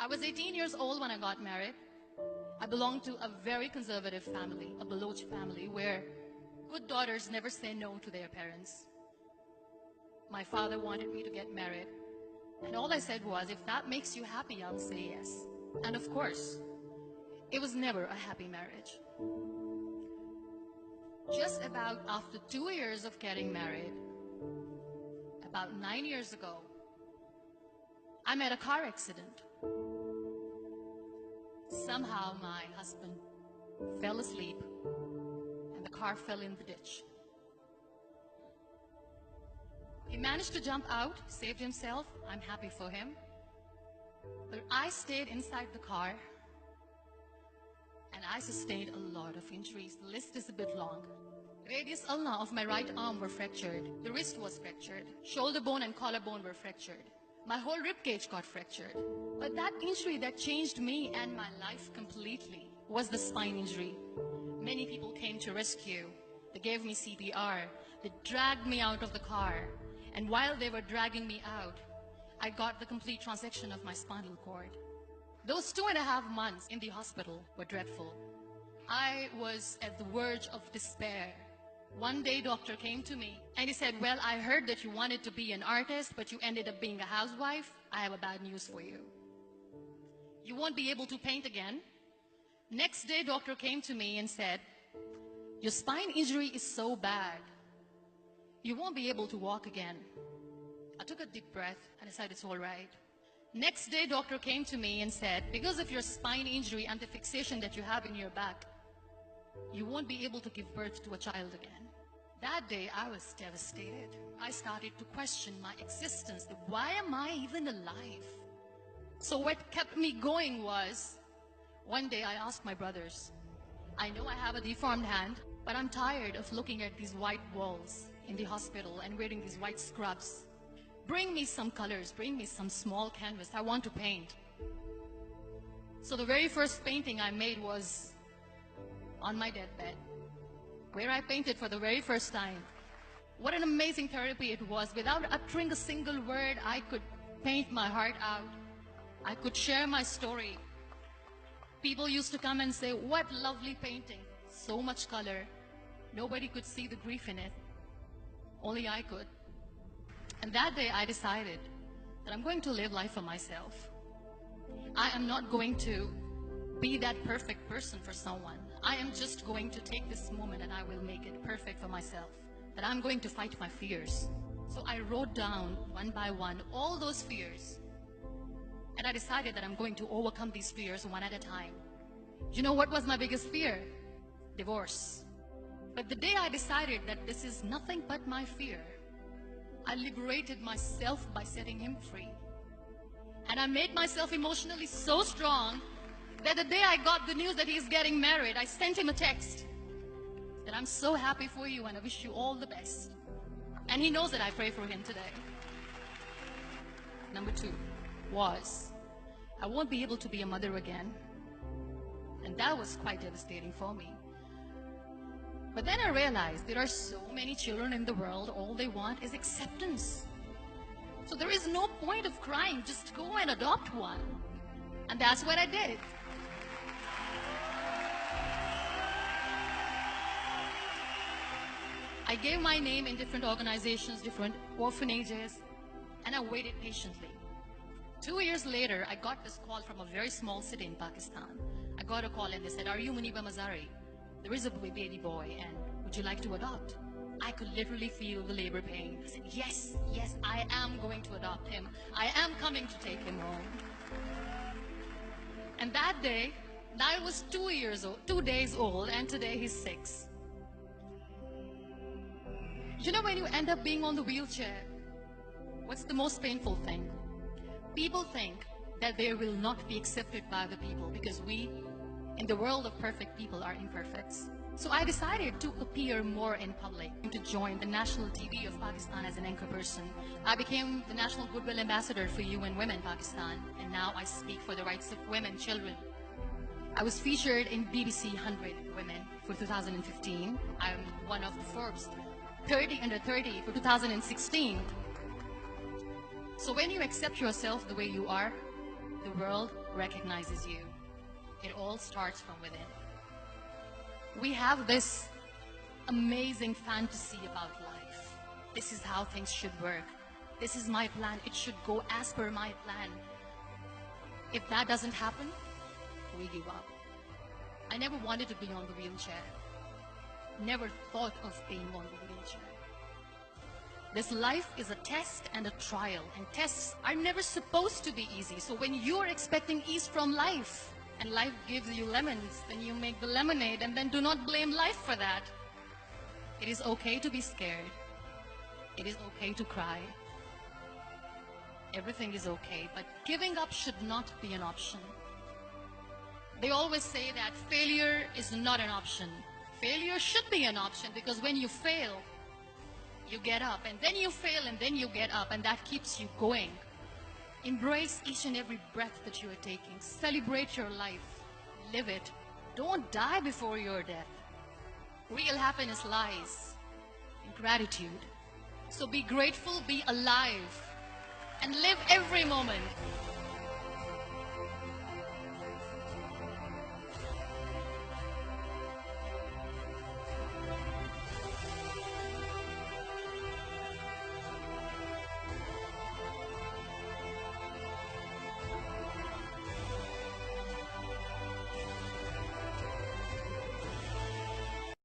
I was 18 years old when I got married. I belonged to a very conservative family, a Baloch family, where good daughters never say no to their parents. My father wanted me to get married, and all I said was, if that makes you happy, I'll say yes. And of course, it was never a happy marriage. Just about after 2 years of getting married, about 9 years ago, I met a car accident. Somehow my husband fell asleep and the car fell in the ditch. He managed to jump out, saved himself. I'm happy for him. But I stayed inside the car and I sustained a lot of injuries. The list is a bit long. Radius ulna of my right arm were fractured. The wrist was fractured. Shoulder bone and collarbone were fractured. My whole rib cage got fractured. But that injury that changed me and my life completely was the spine injury. Many people came to rescue. They gave me CPR. They dragged me out of the car. And while they were dragging me out, I got the complete transection of my spinal cord. Those 2.5 months in the hospital were dreadful. I was at the verge of despair. One day, doctor came to me and he said, well, I heard that you wanted to be an artist, but you ended up being a housewife. I have a bad news for you. You won't be able to paint again. Next day, doctor came to me and said, your spine injury is so bad, you won't be able to walk again. I took a deep breath and I said, it's all right. Next day, doctor came to me and said, because of your spine injury and the fixation that you have in your back, you won't be able to give birth to a child again. That day, I was devastated. I started to question my existence. Why am I even alive? So what kept me going was, one day I asked my brothers, I know I have a deformed hand, but I'm tired of looking at these white walls in the hospital and wearing these white scrubs. Bring me some colors, bring me some small canvas. I want to paint. So the very first painting I made was on my deathbed, where I painted for the very first time. What an amazing therapy it was. Without uttering a single word, I could paint my heart out. I could share my story. People used to come and say, what lovely painting. So much color. Nobody could see the grief in it. Only I could. And that day I decided that I'm going to live life for myself. I am not going to be that perfect person for someone. I am just going to take this moment and I will make it perfect for myself. That I'm going to fight my fears. So I wrote down one by one all those fears. And I decided that I'm going to overcome these fears one at a time. You know what was my biggest fear? Divorce. But the day I decided that this is nothing but my fear, I liberated myself by setting him free. And I made myself emotionally so strong that the day I got the news that he's getting married, I sent him a text that I'm so happy for you and I wish you all the best. And he knows that I pray for him today. Number 2 was, I won't be able to be a mother again. And that was quite devastating for me. But then I realized there are so many children in the world, all they want is acceptance. So there is no point of crying, just go and adopt one. And that's what I did. I gave my name in different organizations, different orphanages, and I waited patiently. 2 years later, I got this call from a very small city in Pakistan. I got a call and they said, are you Muniba Mazari? There is a baby boy and would you like to adopt? I could literally feel the labor pain. I said, yes, I am going to adopt him. I am coming to take him home. And that day, I was 2 days old, and today he's 6. You know, when you end up being on the wheelchair, what's the most painful thing? People think that they will not be accepted by the people because we, in the world of perfect people, are imperfects. So I decided to appear more in public, to join the national TV of Pakistan as an anchor person. I became the National Goodwill Ambassador for UN Women Pakistan, and now I speak for the rights of women, children. I was featured in BBC 100 Women for 2015. I'm one of the Forbes 30 under 30 for 2016. So when you accept yourself the way you are, The world recognizes you. It all starts from within. We have this amazing fantasy about life. This is how things should work. This is my plan. It should go as per my plan. If that doesn't happen, we give up. I never wanted to be on the wheelchair. Never thought of being on the wheelchair. This life is a test and a trial, and tests are never supposed to be easy. So when you're expecting ease from life, and life gives you lemons, then you make the lemonade, and then do not blame life for that. It is okay to be scared. It is okay to cry. Everything is okay, but giving up should not be an option. They always say that failure is not an option. Failure should be an option, because when you fail, you get up, and then you fail, and then you get up, and that keeps you going. Embrace each and every breath that you are taking. Celebrate your life. Live it. Don't die before your death. Real happiness lies in gratitude. So be grateful, be alive, and live every moment.